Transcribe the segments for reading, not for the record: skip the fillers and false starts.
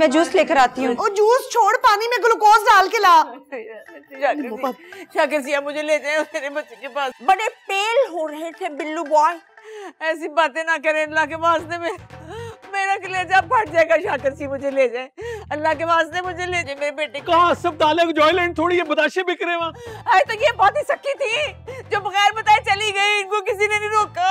मैं जूस लेकर आती हूँ। और जूस छोड़, पानी में ग्लूकोज डाल के ला। शाकिर सिया मुझे ले जाए मेरे बच्चे के पास। बड़े पेल हो रहे थे बिल्लू बॉय, ऐसी बातें ना करें अल्लाह के वास्ते में, मेरा कलेजा फट जाएगा। शाकिर सी मुझे ले जाए, अल्लाह के वास्ते मुझे ले जाए मेरे बेटे को। कहाँ अस्पताल है, जॉयलैंड थोड़ी, ये बताशे बिक रहे वहाँ। अरे तो ये बहुत ही सख्ती थी जो बगैर बताए चली गई, इनको किसी ने नहीं रोका।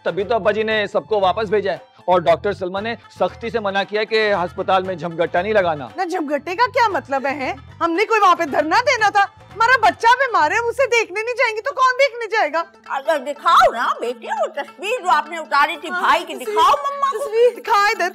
तभी तो अब्बा जी ने सबको वापस भेजा है और डॉक्टर सलमा ने सख्ती से मना किया कि अस्पताल में झमगट्टा नहीं लगाना। ना झमगट्टे का क्या मतलब है? हमने कोई वहाँ पे धरना देना था? हमारा बच्चा बीमार है, उसे देखने नहीं जाएंगे तो कौन देखने जाएगा? अगर दिखाओ ना बेटे वो तस्वीर जो आपने उतारी थी भाई की, दिखाओ मम्मा तस्वीर दिखा इधर।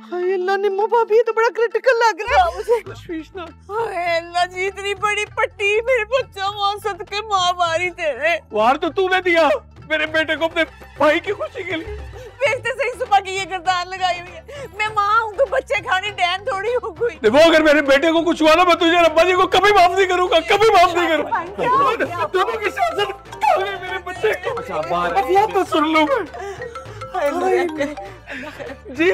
हाय अल्लाह, निम्मू भाभी तो बड़ा क्रिटिकल लग रहा है मुझे। तशवीश ना। हाय अल्लाह जी, इतनी बड़ी पट्टी मेरे बच्चा वहाँ सदके माँ मारी तेरे। वार तो तूने दिया मेरे बेटे को अपने भाई की खुशी के लिए। बेचते सही सुबह की ये गर्दान लगाई हुई है। मैं माँ हूँ तो बच्चे खानी डैन थोड़ी हो कोई। देखो अगर मेरे बेटे को कुछ हुआ ना, मैं तुझे अब्बा जी को कभी माफ नहीं करूंगा, कभी माफ नहीं करूंगा। दोनों की शासन खा गए मेरे बच्चे को। अच्छा बाहर वो तो सुन लो जी।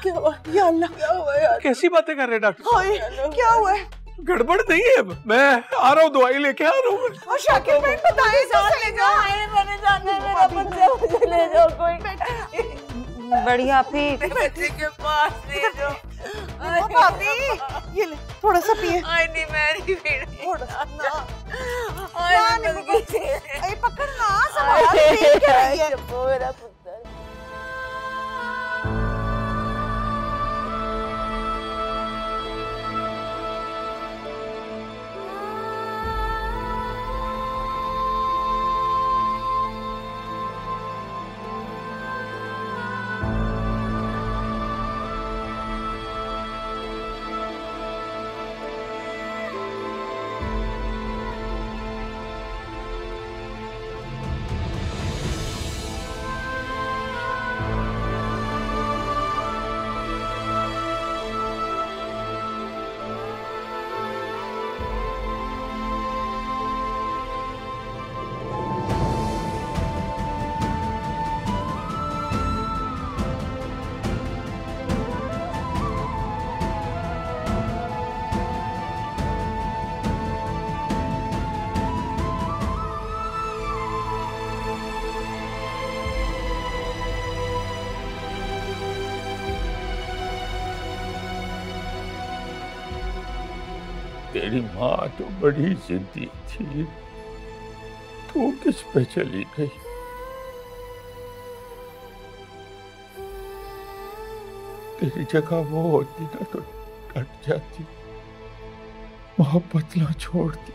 क्या हुआ या अल्लाह, क्या हुआ यार? कैसी बातें कर रहे हैं डॉक्टर? हाय क्या हुआ है? गड़बड़ नहीं है, मैं आ रहा हूँ, दवाई लेके आ रहा हूँ। और शाकिर भाई बताइए, ले जाओ, मैंने जाना है, मेरा बच्चा मुझे ले जाओ कोई। बढ़िया भी बच्चे के पास ले जाओ। भाभी ये ले थोड़ा सा पिए। आई नहीं मैं नहीं पीनी। थोड़ा ना आई पकड़ ना, संभाल पी के रही है। मेरा पुत्र। तेरी माँ तो बड़ी जिद्दी थी, तू किस पे चली गई? तेरी जगह वो होती ना तो कट जाती, मोहब्बत ना छोड़ती।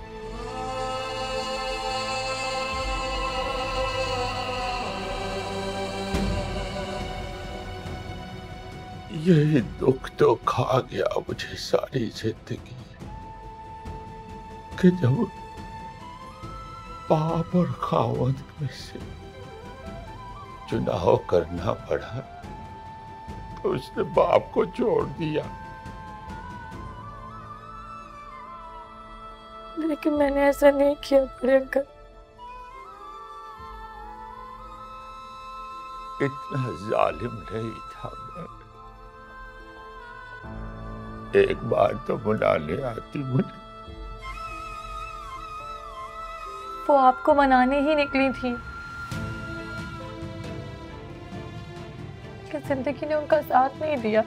यही दुख तो खा गया मुझे सारी जिंदगी कि जब बाप और खावंद में से चुनाव करना पड़ा तो उसने बाप को छोड़ दिया। लेकिन मैंने ऐसा नहीं किया बड़े अंकल। इतना जालिम नहीं था मैं। एक बार तो मनाने आती मुझे। वो आपको मनाने ही निकली थी कि जिंदगी ने उनका साथ नहीं दिया।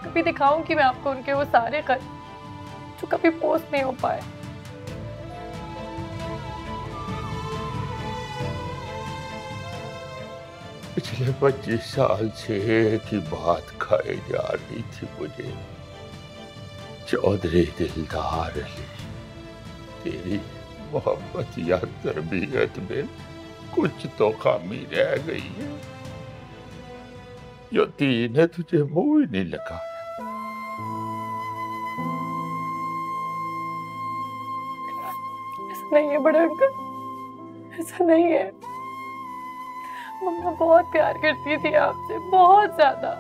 कभी दिखाऊंगी मैं आपको उनके वो सारे खत जो कभी पोस्ट नहीं हो पाए। पिछले 25 साल से एक ही बात खाई जा रही थी मुझे, चौधरी दिलदार अली, तेरी मोहब्बत या तरबियत में कुछ तो खामी रह गई है। यती ने तुझे मुंह ही नहीं लगाया। ऐसा नहीं है बड़े अंकल, ऐसा नहीं है। मम्मा बहुत प्यार करती थी आपसे, बहुत ज्यादा।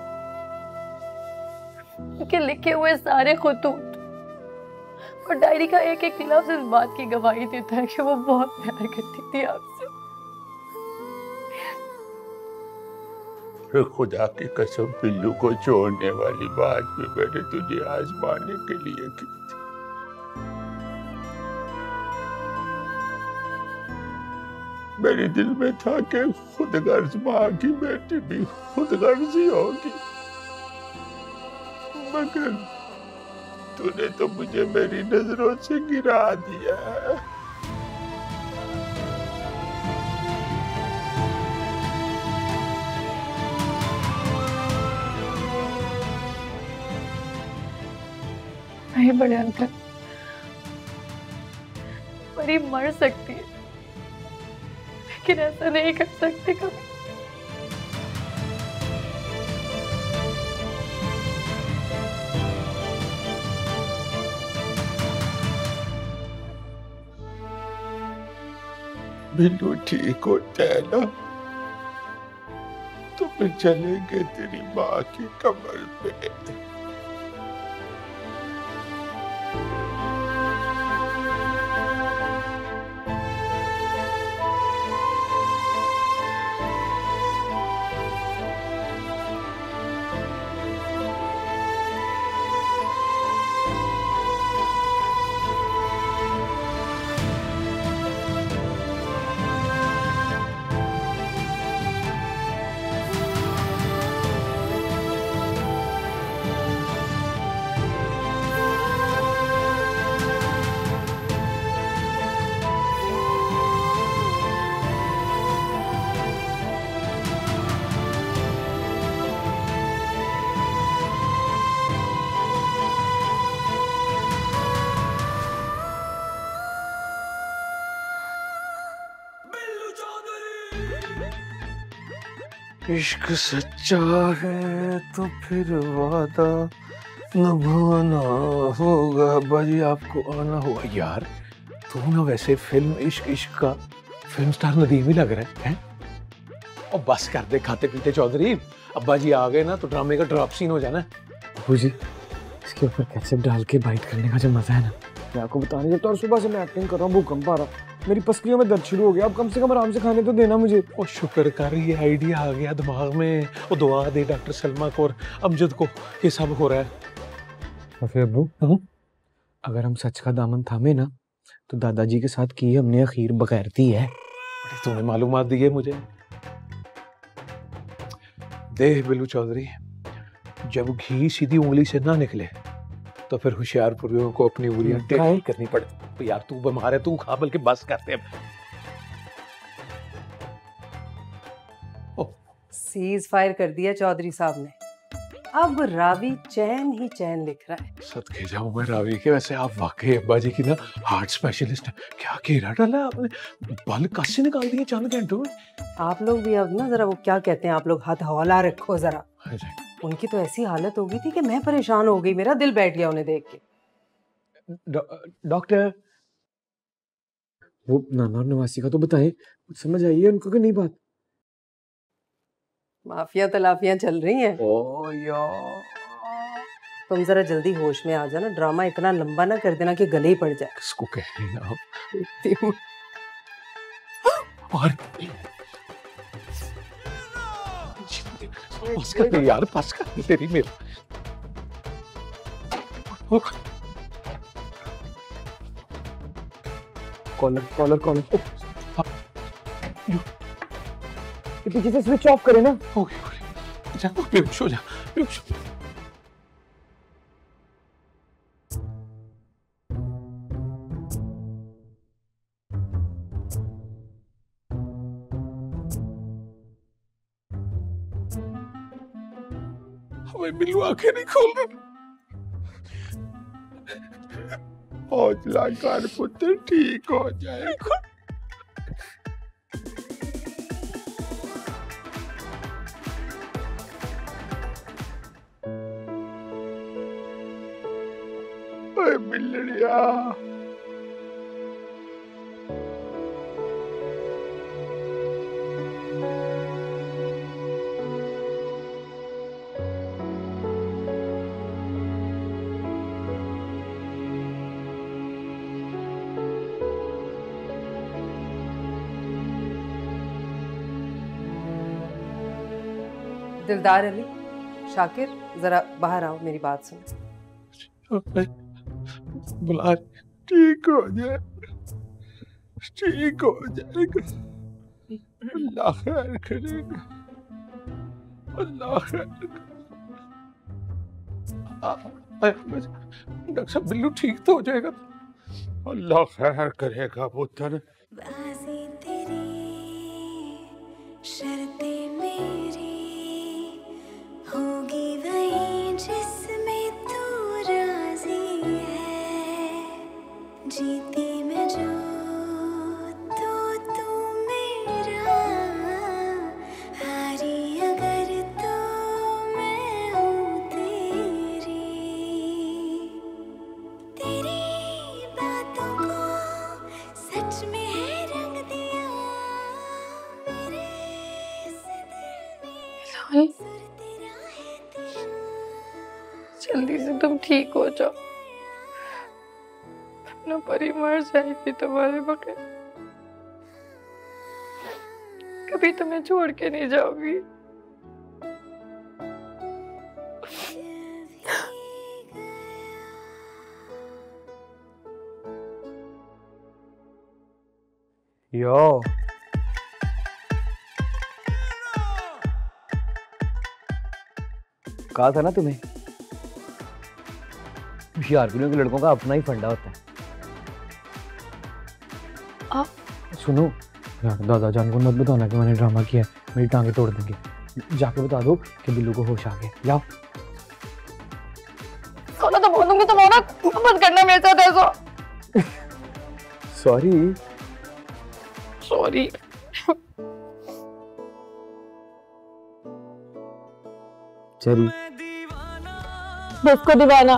उनके लिखे हुए सारे खुतूत और डायरी का एक एक लफ्ज इस बात की गवाही देता है कि वो बहुत प्यार करती थी आपसे। और खुदा की कसम बिल्लू को छोड़ने वाली बात भी मैंने तुझे आजमाने के लिए की थी। मेरे दिल में था कि खुदगर्ज माँ की बेटी भी खुदगर्जी होगी, मगर तूने तो मुझे मेरी नजरों से गिरा दिया। नहीं बड़े अंकल, परी मर सकती है लेकिन ऐसा नहीं कर सकते कभी। बिल्लू ठीक होता है ना तो फिर चलेंगे तेरी माँ की कब्र पे। इश्क सच्चा है तो फिर वादा निभाना होगा। अब्बा जी आपको आना होगा। यार तू ना वैसे फिल्म इश्क इश्क का फिल्म स्टार नदीम ही लग रहा है? और बस कर दे खाते पीते चौधरी, अब्बा जी आ गए ना तो ड्रामे का ड्रॉप सीन हो जाना। अबू जी इसके ऊपर केचप डाल के बाइट करने का जो मजा है ना, मैं आपको बताने जब तो सुबह से मैं एक्टिंग कर रहा हूँ, भूकंप आ रहा, मेरी पसलियों में दर्द शुरू हो गया। अब कम से कम आराम से खाने तो देना मुझे। और शुक्र कर ये आइडिया आ गया दिमाग में। वो दुआ दे डॉक्टर सलमा को और अमजद को, ये सब हो रहा है। और फिर अब्बू अगर हम सच का दामन थामे ना तो दादाजी के साथ की हमने आखिर बगैरती है। तूने मालूमात दी है मुझे। देख बिल्लू चौधरी, जब घी सीधी उंगली से ना निकले तो फिर होशियारपुरियों को अपनी उंगलियां टेढ़ी करनी पड़ती। तो यार तू बीमार है, तू खा, बल्कि बस करते अब। सीज फायर कर दिया चौधरी साहब ने, अब रावी चैन ही चैन लिख रहा है। सदके जाऊं मैं रावी के। वैसे आप वाकई अब्बा जी की ना हार्ट स्पेशलिस्ट है। क्या घेरा डाला है आपने, बल कस से निकाल दिए चंद घंटों में। आप लोग भी अब ना जरा वो क्या कहते हैं, आप लोग हाथ हौला रखो जरा। उनकी तो ऐसी हालत हो गई थी कि मैं परेशान हो गई, मेरा दिल बैठ गया उन्हें देख के। डॉक्टर वो नाना और नवासी का तो बताएं, कुछ समझ आई है उनको कि नहीं बात? माफिया तलाफियां चल रही हैं। ओ यार तुम जरा जल्दी होश में आ जाना, ड्रामा इतना लंबा ना कर देना कि गले ही पड़ जाए। किसको कह रही हैं आप? और पास कर दे यार, पास कर दे तेरी मेरा। कॉलर कॉलर कॉलर ये पीछे से स्विच ऑफ करे ना। जा बेहोश हो जा, बेहोश हो। हमें बिल्लू आंखें नहीं खोल रहा। हौसला कर पुत्र, ठीक हो जाएगा। ओए बिल्लिया, दिलदार अली, शाकिर जरा बाहर आओ, मेरी बात सुनो। बुला, ठीक हो जाए, ठीक हो जाएगा, अल्लाह खैर करेगा, अल्लाह खैर डॉक्टर साहब बिल्लू ठीक तो हो जाएगा, अल्लाह खैर करेगा पुत्र। बाज़ें तेरी, शर्तें मेरी, होगी वही जिसमें तू राज़ी है, जीती मैं जो तो तू मेरा, हारी अगर तो मैं हूँ तेरी, तेरी बातों को सच में है रंग दिया, मेरे इस दिल में सुर तेरा है तेरा। जल्दी से तुम ठीक हो जाओ, अपना परी मर जाएगी तुम्हारे बगैर, कभी तुम्हें छोड़ के नहीं जाऊंगी। यो कहा था ना तुम्हें, होशियारपुरियों के लड़कों का अपना ही फंडा होता है। सुनो यार, दादा जान को मत बताना कि मैंने ड्रामा किया है, मेरी टांगे तोड़ देंगे। जाके बता दो कि बिल्लू को होश आ गया। जाओ। सोना तो बोलूंगी तुम्हारा, मत करना मेरे साथ ऐसा। सॉरी। सॉरी। चली बस को दीवाना।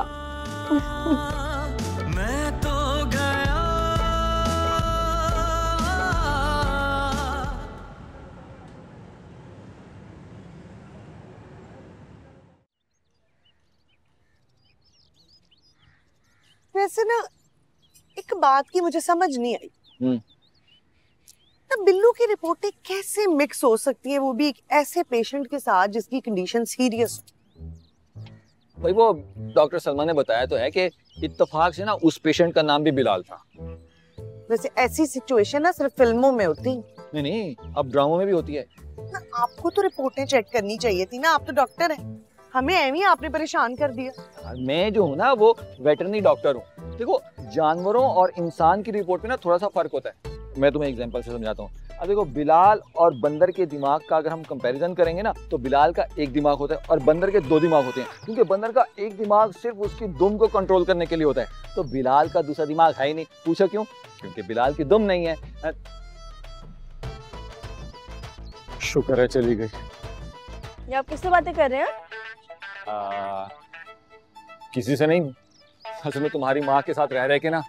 वैसे ना एक बात की मुझे समझ नहीं आई, ना बिल्लू की रिपोर्टें कैसे मिक्स हो सकती है, वो भी एक ऐसे पेशेंट के साथ जिसकी कंडीशन सीरियस। भाई वो डॉक्टर सलमा ने बताया तो है कि इत्तेफाक से ना उस पेशेंट का नाम भी बिलाल था। वैसे ऐसी सिचुएशन ना सिर्फ फिल्मों में होती। नहीं, अब ड्रामों में भी होती है ना। आपको तो रिपोर्टें चेक करनी चाहिए थी ना, आप तो डॉक्टर हैं। हमें एवं आपने परेशान कर दिया। मैं जो हूँ ना वो वेटरनरी डॉक्टर हूँ। देखो जानवरों और इंसान की रिपोर्ट में ना थोड़ा सा फर्क होता है। मैं तुम्हें एग्जांपल से समझाता हूँ। अब देखो बिलाल और बंदर के दिमाग का अगर हम कंपैरिजन करेंगे ना तो बिलाल का एक दिमाग होता है और बंदर के दो दिमाग होते हैं, क्योंकि बंदर का एक दिमाग सिर्फ उसकी दुम को कंट्रोल करने के लिए होता है, तो बिलाल का दूसरा दिमाग है ही नहीं। पूछो क्यों? क्योंकि बिलाल की दुम नहीं है। शुक्र है चली गई। ये आप किससे बातें कर रहे हैं? किसी से नहीं, असल में तुम्हारी माँ के साथ रह रहे के ना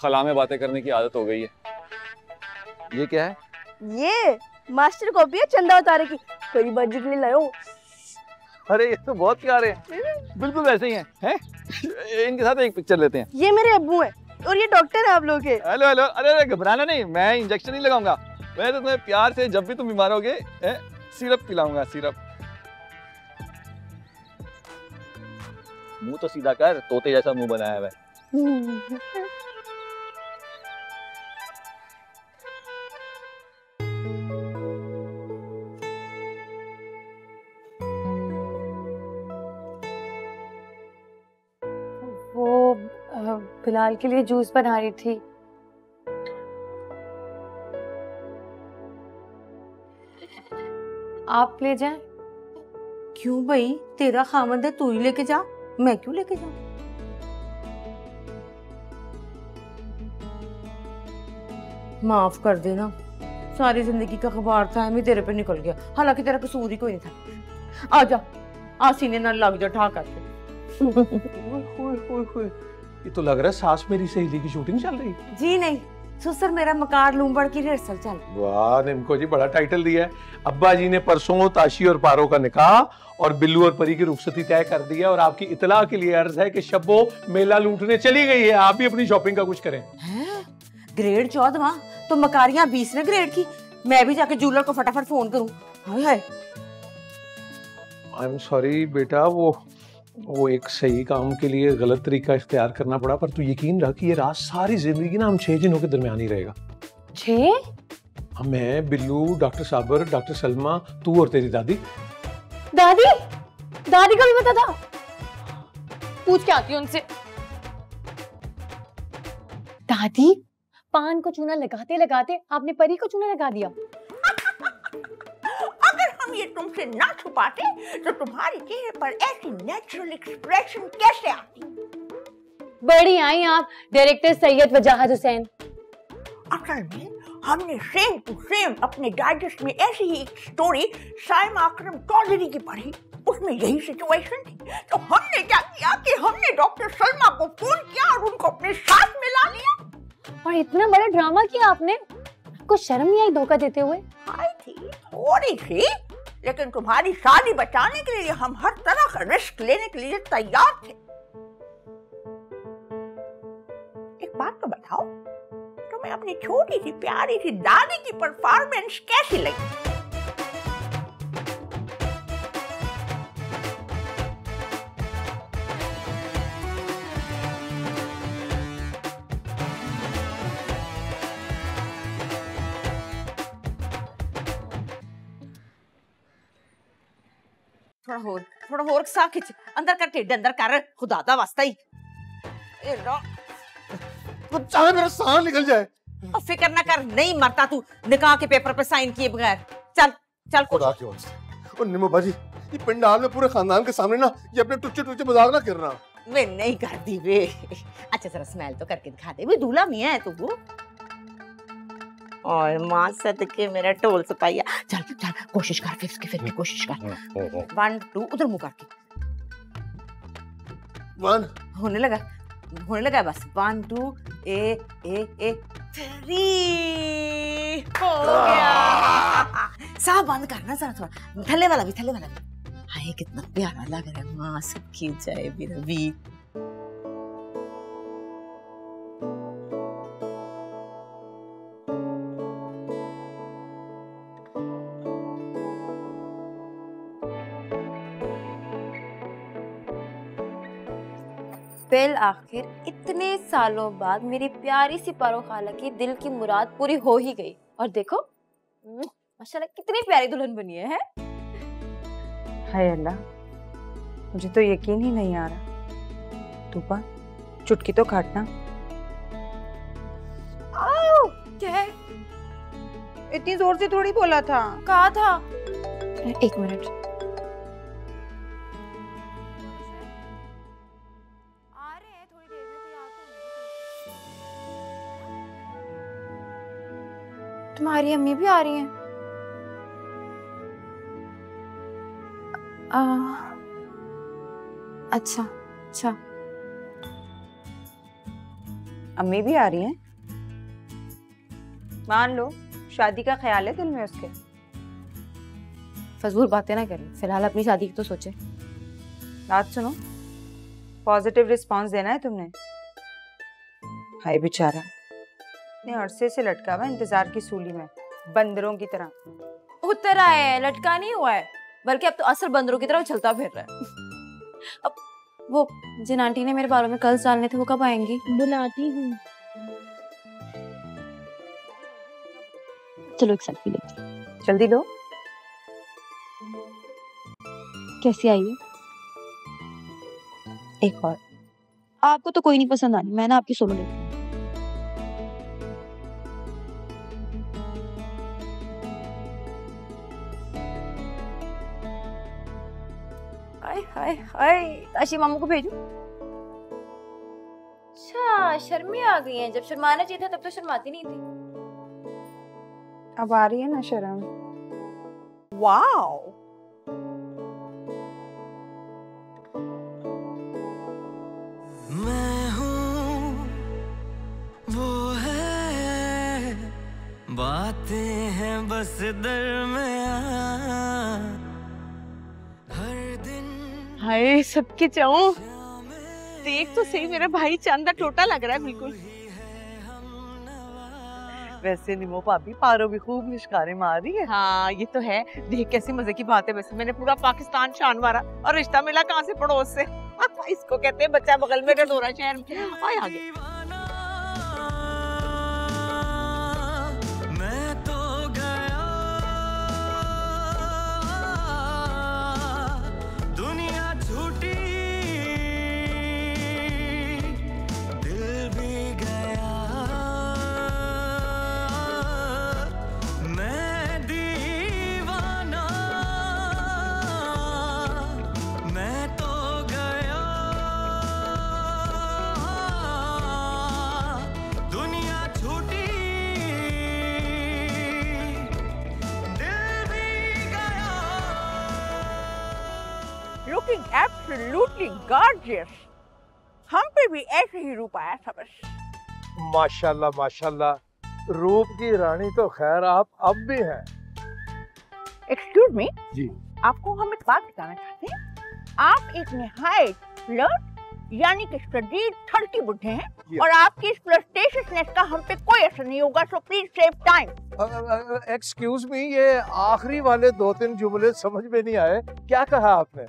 खला में बातें करने की आदत हो गई है। ये क्या है? ये मास्टर कॉपी है चंदा उतारे की, कोई बाजी के लिए लायो। अरे ये तो बहुत प्यारे हैं, बिल्कुल वैसे ही हैं। इनके साथ एक पिक्चर लेते हैं। ये मेरे अब्बू हैं और ये डॉक्टर है आप लोग के। हेलो हेलो, अरे घबराना नहीं, मैं इंजेक्शन नहीं लगाऊंगा, मैं तो तुम्हें प्यार से जब भी तुम बीमार होगे सिरप पिलाऊंगा, सिरप। मुंह तो सीधा कर, तोते जैसा मुंह बनाया हुआ है। वो बिलाल के लिए जूस बना रही थी। आप ले जाएं? क्यों भाई, तेरा खामद है, तू ही लेके जा, मैं क्यों लेके जाऊं? माफ कर देना, सारी जिंदगी का खबर था मैं तेरे पे निकल गया, हालांकि तेरा कसूर ही कोई नहीं था। आ जा, आ सीने ना लग जा ठा करके। ये तो लग रहा है सास मेरी सहेली की शूटिंग चल रही। जी नहीं, ससुर मेरा मकार लूंबड़ की रिहर्सल चल। वाह निमको जी, बड़ा टाइटल दिया है। अब्बा जी ने परसों ताशी और पारो का निकाह और बिल्लू और परी की रुखसती तय कर दी है, और आपकी इतला के लिए अर्ज है कि शब्बो मेला लूटने चली गई है। आप भी अपनी शॉपिंग का कुछ करें। ग्रेड 14वां तो मकारियां 20वें ग्रेड की। मैं भी जाके जूलर को फटाफट फोन करूं। हाय हाय, आई एम सॉरी बेटा, वो एक सही काम के लिए गलत तरीका इख्तियार करना पड़ा, पर तू यकीन रख कि ये राज सारी जिंदगी ना हम 6 जिनों के दरमियान ही रहेगा। 6? मैं, बिल्लू, डॉक्टर साबर, डॉक्टर सलमा, तू और तेरी दादी। दादी? दादी का भी पता था? पूछ के आती हूँ उनसे। दादी, पान को चूना लगाते लगाते आपने परी को चूना लगा दिया। अगर हम ये तुमसे ना छुपाते तो तुम्हारे चेहरे पर ऐसी नेचुरल एक्सप्रेशन कैसे आती? बड़ी आई आप, डायरेक्टर सैयद वजाहत हुसैन। असल में हमने सेम टू सेम अपने डाइजेस्ट में ऐसी ही एक स्टोरी साइमा अकरम चौधरी की पढ़ी, उसमें यही सिचुएशन थी। तो हमने क्या किया कि हमने डॉक्टर सलमा को फोन किया और उनको अपने साथ मिला लिया। और इतना बड़ा ड्रामा किया आपने, आपको शर्म नहीं आई धोखा देते हुए? आई थी थोड़ी सी, लेकिन तुम्हारी शादी बचाने के लिए हम हर तरह का रिस्क लेने के लिए तैयार थे। एक बात तो बताओ, तुम्हें अपनी छोटी सी प्यारी सी दादी की परफॉर्मेंस कैसी लगी? थोड़ा होर सा खिंच, अंदर कर, ढिड अंदर कर, खुदा दा वास्ता ही। ए लो, तो चाहे मेरा सांस निकल जाए। अब फिक्र ना कर, नहीं मरता तू निकाह के पेपर पे साइन किए बगैर। चल चल खुदा की वास्ते। और निमो बाजी, ये पंडाल में पूरे खानदान के सामने ना ये अपने टुच्चे टुच्चे मजाक ना करना। मैं नहीं करती वे। अच्छा जरा स्मेल तो करके दिखा दे, वे दूल्हा मियां है तू। और माँ सदके मेरा टोल सपाइया। चल चल कोशिश कर, फिर भी कोशिश कर। 1 2 उधर मुंह करके। 1 होने लगा बस। 1 2 ए 3 हो गया। साह बंद करना जरा, थोड़ा थल्ले वाला भी। हाय कितना प्यारा लग रहा है, माँ सबकी जाए मेरा भी। बिल आखिर इतने सालों बाद मेरी प्यारी सी पारो खाला की दिल की मुराद पूरी हो ही गई। और देखो माशाल्लाह कितनी प्यारी दुल्हन बनी है। हाय अल्लाह, मुझे तो यकीन ही नहीं आ रहा। तूफा, चुटकी तो काटना। क्या है? इतनी जोर से थोड़ी बोला था। कहा था। 1 मिनट। तुम्हारी अम्मी भी आ रही हैं? अच्छा। अम्मी भी आ रही हैं? मान लो शादी का ख्याल है दिल में उसके। फजूल बातें ना करें, फिलहाल अपनी शादी की तो सोचे। बात सुनो, पॉजिटिव रिस्पांस देना है तुमने। हाय बेचारा, इतने अरसे से लटका हुआ इंतजार की सूली में, बंदरों की तरह। उतर आए है, लटका नहीं हुआ है, बल्कि अब तो असल बंदरों की तरह चलता फिर रहा है। अब वो जिन आंटी ने मेरे बालों में कर्ल्स डालने थे वो कब आएंगी? बुलाती हूँ। चलो एक सेल्फी लेते हैं। जल्दी लो। कैसी आई है? एक और। आपको तो कोई नहीं पसंद आनी, मैं ना आपकी सोलो लेती हूँ। हाय ताशी मामू को भेजूं? अच्छा शर्मी आ गई हैं, जब शर्माना चाहिए था तब तो शर्माती नहीं थी। अब आ रही है ना शर्म। वाओ, मैं हूँ वो है, बातें हैं बस दरमियां, हर दिन। हाय सबके चाहूं, देख तो सही, मेरा भाई चांदा टोटा लग रहा है बिल्कुल। वैसे निमो भाभी पारो भी खूब निष्कारे मार रही है। हाँ ये तो है, देख कैसी मजे की बात है। वैसे मैंने पूरा पाकिस्तान शान मारा और रिश्ता मिला कहाँ से, पड़ोस से। इसको कहते हैं बच्चा बगल में ढोरा शहर में। आए आगे। मैं तो गया दुनिया झूठी, दिल भी गया, मैं दीवाना, मैं तो गया दुनिया झूठी, दिल भी गया। Looking absolutely gorgeous. हम पे भी ऐसे ही रूप आया था बस। माशाल्लाह माशाल्लाह, रूप की रानी तो खैर आप अब भी हैं। एक्सक्यूज मी जी। आपको हम एक बात बताना चाहते हैं। आप एक निहायत फ्लर्ट यानी कि शदीद थड़की बुढ़े हैं और आपकी इस फ्लर्टेशियसनेस का हम पे कोई असर नहीं होगा, so please save time. Excuse me, ये आखिरी वाले 2-3 जुमले समझ में नहीं आए, क्या कहा आपने?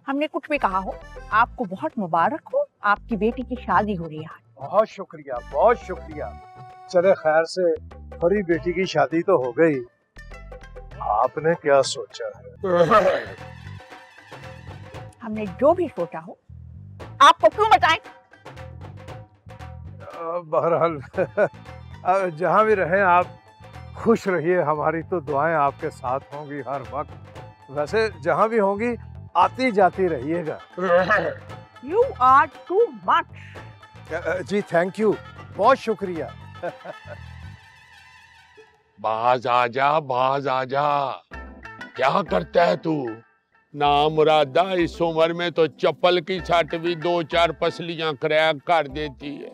हमने कुछ भी कहा हो, आपको बहुत मुबारक हो, आपकी बेटी की शादी हो रही है। बहुत शुक्रिया, बहुत शुक्रिया। चले खैर से, हमारी बेटी की शादी तो हो गई, आपने क्या सोचा है? हमने जो भी सोचा हो आपको क्यों बताएं? बहरहाल जहाँ भी रहें आप खुश रहिए, हमारी तो दुआएं आपके साथ होंगी हर वक्त। वैसे जहाँ भी होंगी आती जाती रहिएगा। You are too much. जी थैंक यू, बहुत शुक्रिया। बाज आजा, बाज आजा। क्या करता है तू? ना मुरादा, इस उम्र में तो चप्पल की छाट भी 2-4 पसलियां क्रैक कर देती है।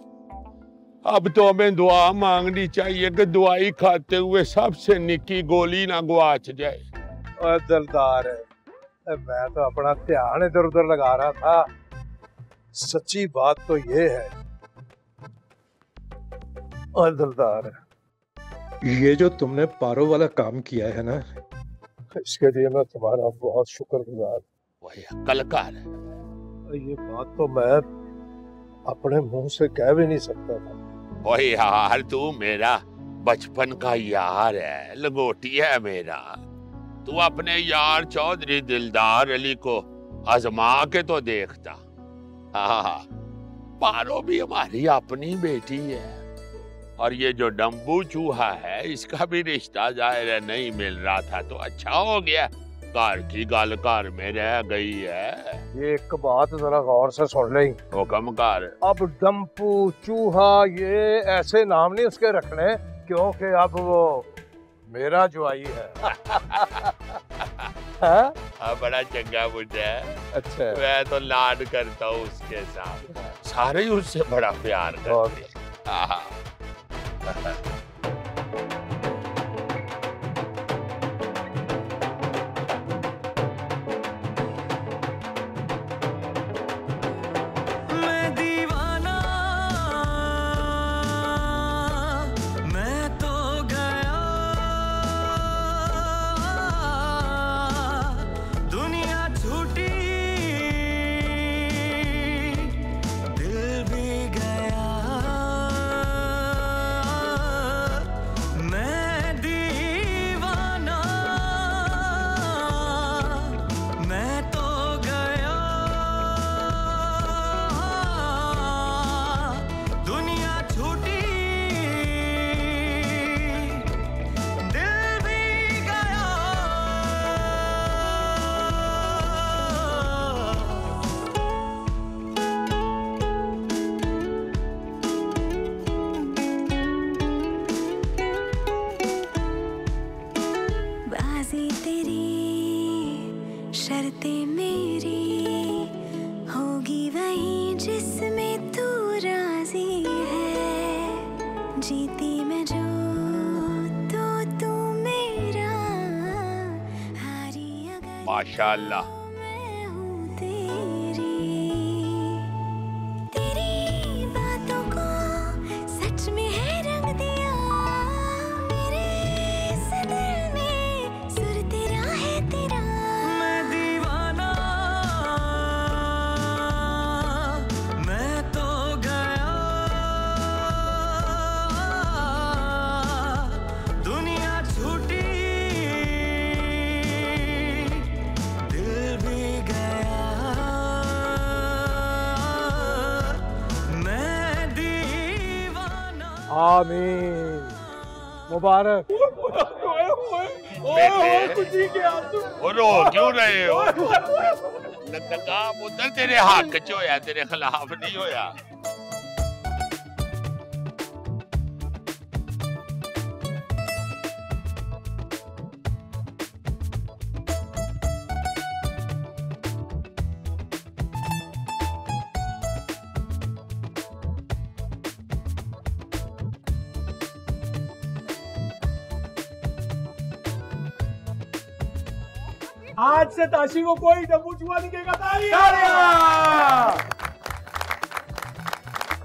अब तो हमें दुआ मांगनी चाहिए कि दवाई खाते हुए सबसे निकी गोली ना गुआच जाए। और दिलदार है, मैं तो अपना ध्यान इधर उधर लगा रहा था। सच्ची बात तो ये है और दिलदार है, ये जो तुमने पारो वाला काम किया है ना, इसके लिए मैं तुम्हारा बहुत शुक्रगुजार। वही कलकार है। ये बात तो मैं अपने मुंह से कह भी नहीं सकता था। वही यार, तू मेरा बचपन का यार है, लंगोटी है मेरा। तू अपने यार चौधरी दिलदार अली को आजमा के तो देखता। हाँ, पारो भी हमारी अपनी बेटी है, और ये जो डम्बू चूहा है इसका भी रिश्ता जाहिर है नहीं मिल रहा था, तो अच्छा हो गया, घर की गल घर में रह गई है। ये एक बात जरा गौर से सुन ले, हुक्म कर। अब डम्पू चूहा ये ऐसे नाम नहीं उसके रखने, क्योंकि अब वो मेरा जुआई है। बड़ा चंगा बुढ़ा है। अच्छा, मैं तो लाड करता हूँ उसके साथ, सारे ही उससे बड़ा प्यार करते हैं। मैं दीवाना, मैं तो गया दुनिया झूठी, दिल भी गया, मैं दीवाना, मैं तो गया दुनिया झूठी, दिल भी गया। बाजी तेरी शर्तें मेरी होगी वही जिसमें तू राजी है, जीती मैं जो तो तू मेरा, हारी अगर माशाल्लाह। मैं हूँ तेरी। तेरी बातों को सच में है रंग दिया आमीन। मुबारक। वो रो क्यों रहे हो? नकाब उधर तेरे हक च होया, तेरे खिलाफ नहीं होया। आज से ताशी को कोई डब्बू चुआ नहीं कहेगा।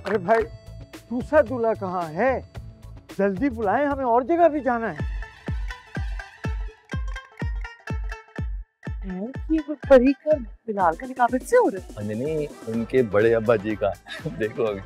अरे भाई दूसरा दूल्हा कहाँ है? जल्दी बुलाएं, हमें और जगह भी जाना है। ये परी का बिलाल का निकाह से हो रहा है? नहीं, उनके बड़े अब्बा जी का। देखो अभी।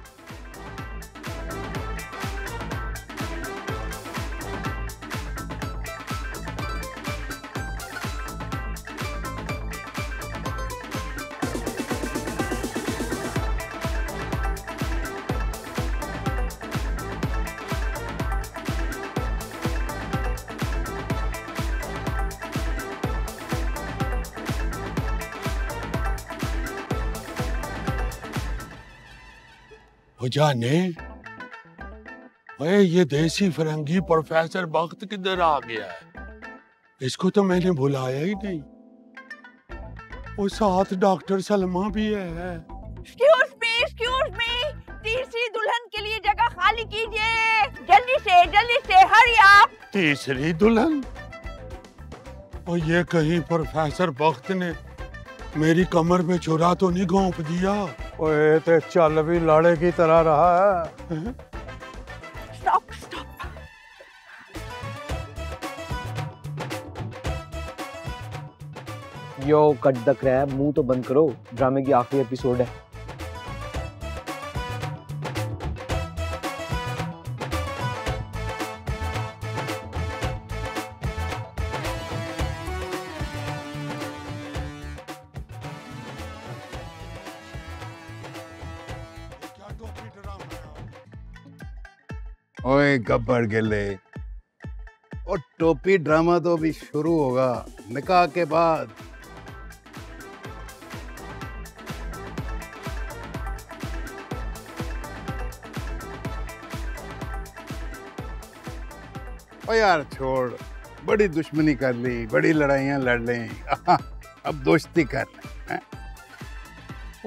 वो जाने, ओए ये देसी फरंगी प्रोफेसर वक्त किधर आ गया है? इसको तो मैंने बुलाया ही नहीं। वो साथ डॉक्टर सलमा भी है। Excuse me, तीसरी दुल्हन के लिए जगह खाली कीजिए, जल्दी से हरी आप। तीसरी दुल्हन? और ये कहीं प्रोफेसर वक्त ने मेरी कमर में छुरा तो नहीं घोंप दिया? ओए ते चल भी लाड़े की तरह रहा है। Stop. Yo cut the crab, मुंह तो बंद करो, ड्रामे की आखिरी एपिसोड है। ओए गब्बर गिले, और टोपी ड्रामा तो अभी शुरू होगा निकाह के बाद। ओ यार छोड़, बड़ी दुश्मनी कर ली, बड़ी लड़ाइयां लड़ ली, अब दोस्ती कर ले।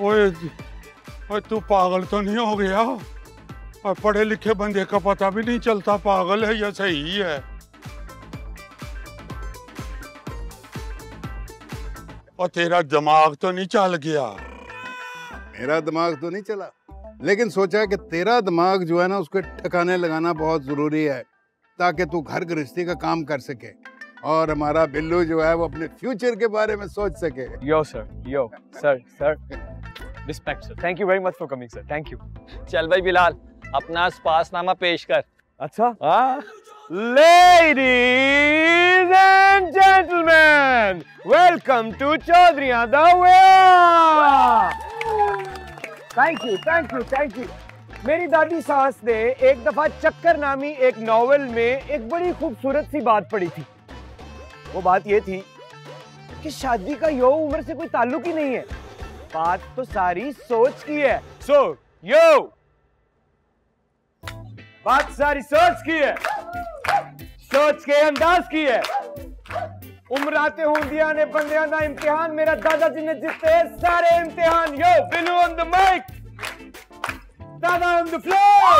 ओए तू पागल तो नहीं हो गया? और पढ़े लिखे बंदे का पता भी नहीं चलता पागल है या सही है। और तेरा दिमाग तो नहीं चल गया? मेरा दिमाग तो नहीं चला, लेकिन सोचा कि तेरा दिमाग जो है ना उसको ठिकाने लगाना बहुत जरूरी है, ताकि तू घर गृहस्थी का काम कर सके और हमारा बिल्लू जो है वो अपने फ्यूचर के बारे में सोच सके। Yo sir respect sir, thank you very much for coming sir, thank you. चल भाई बिलाल, अपना स्पासनामा पेश कर। अच्छा, ladies and gentleman, welcome to Chaudharia the wear. Thank you. मेरी दादी सास ने एक दफा चक्कर नामी एक नॉवेल में एक बड़ी खूबसूरत सी बात पढ़ी थी। वो बात ये थी कि शादी का यो उम्र से कोई ताल्लुक ही नहीं है, बात तो सारी सोच की है। बात सारी सोच की है, सोच के अंदाज की है। उम्र आते होंदिया ने बंदिया ना इम्तिहान, मेरा दादाजी ने जितने सारे इम्तिहान। यो बिल्लू ऑन द माइक, दादा ऑन द फ्लोर।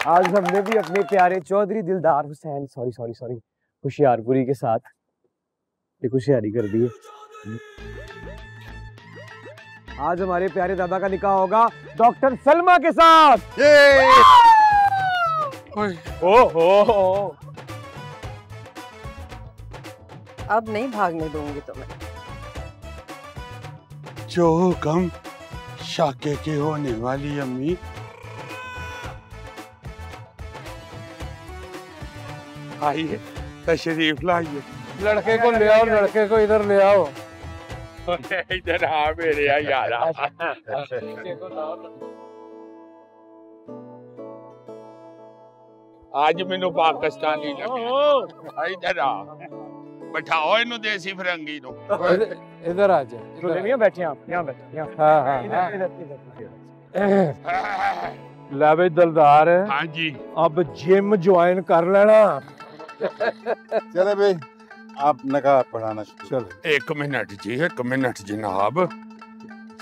आज हमने भी अपने प्यारे चौधरी दिलदार हुसैन सॉरी होशियारपुरी के साथ एक होशियारी कर दी है। आज हमारे प्यारे दादा का निकाह होगा डॉक्टर सलमा के साथ। ओहो, अब नहीं भागने दूंगी तुम्हें। जो कम शाके की होने वाली अम्मी। आइए तशरीफ लाइए। लड़के को ले आओ, लड़के को इधर ले आओ। इधर आ मेरे यार। आज मैनू पाकिस्तानी लगे। इधर आ, बैठाओ इनू देसी फिरंगी नु। इधर आ जा। बैठे आप यहाँ बैठे यहाँ। ले बे दिलदार, हाँ जी, अब जिम ज्वाइन कर लेना। चले भाई, आप नकाह पढ़ाना शुरू। चलो। एक मिनट जनाब,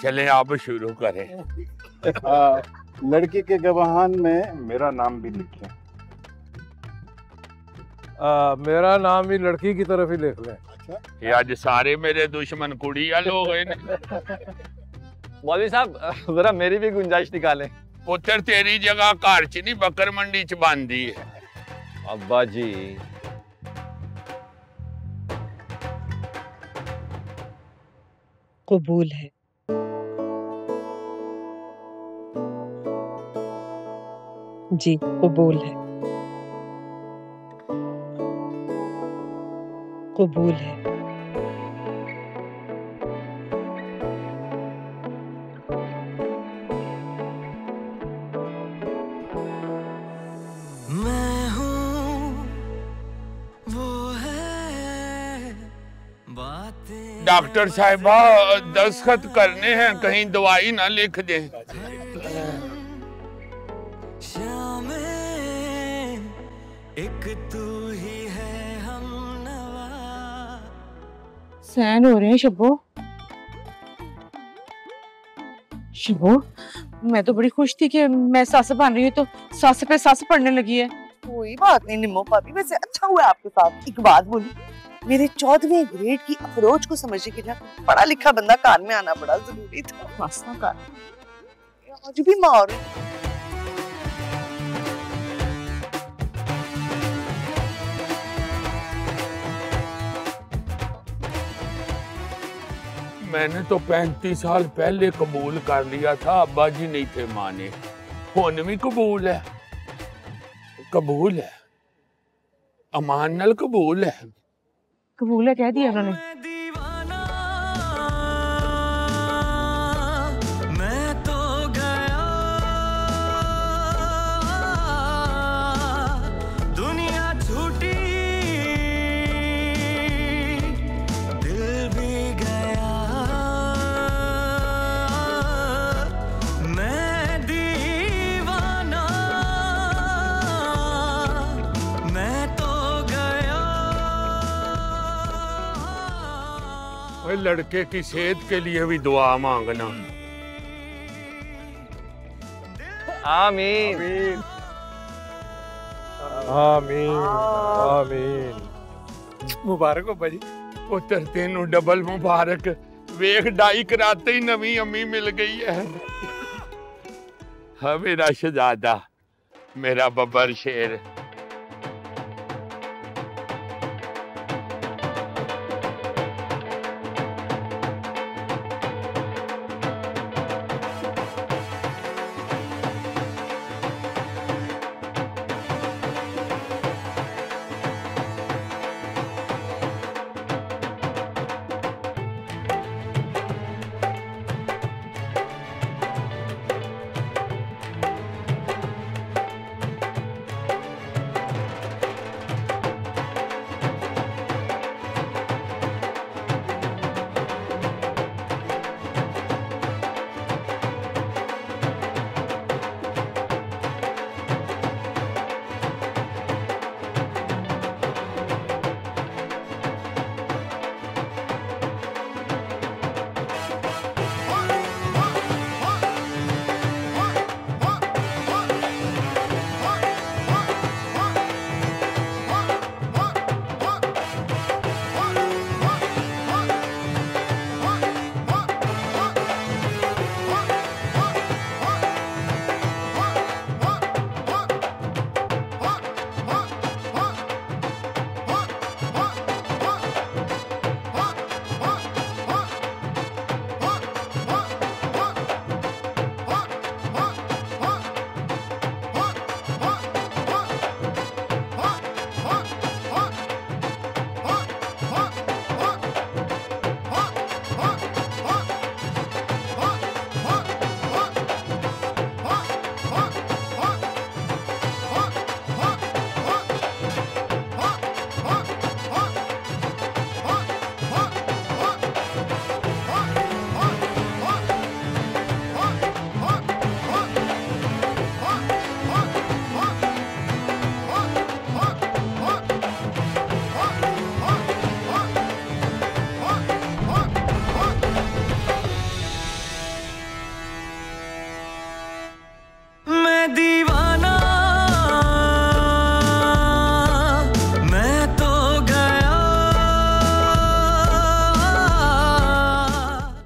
चले आप शुरू करें। लड़की के गवाहान में मेरा नाम भी लिखें। मेरा नाम ही लड़की की तरफ ही लिख ले। ये आज सारे मेरे दुश्मन कुड़िया लोग हैं। मौलवी साहब जरा मेरी भी गुंजाइश निकालें। पुत्र तेरी जगह घर च नहीं बकर मंडी च बांधी है। अब्बा जी कबूल है। जी कबूल है, कबूल है। मैं हूँ वो है बातें। डॉक्टर साहिबा दस्तखत करने हैं, कहीं दवाई ना लिख दे। एक तू ही है हम नवा। सहन हो रहे हैं शब्बो। शब्बो, मैं तो बड़ी खुश थी कि मैं सास बन रही हूँ, तो सास पे सास पड़ने लगी है। कोई बात नहीं निम्मो भाभी, वैसे अच्छा हुआ आपके साथ। एक बात बोली, मेरे 14वें ग्रेड की अप्रोच को समझने के लिए पढ़ा लिखा बंदा कान में आना बड़ा जरूरी था। वास्ता का आज भी मार। मैंने तो 35 साल पहले कबूल कर लिया था, अब्बा जी नहीं थे माने। हुन भी कबूल है, कबूल है, अमान नाल कबूल है। कबूल है कह दिया उन्होंने। मैं तो गया दुनिया छूटी, दिल भी गया, मैं दीवाना, मैं तो गया। ओए लड़के की सेहत के लिए भी दुआ मांगना। आमीन आमीन आमीन। मुबारक हो भाजी। पुत्र तेनू डबल मुबारक। वेख डाई कराते ही नवी अम्मी मिल गई है। हाँ मेरा शहजादा, मेरा बब्बर शेर।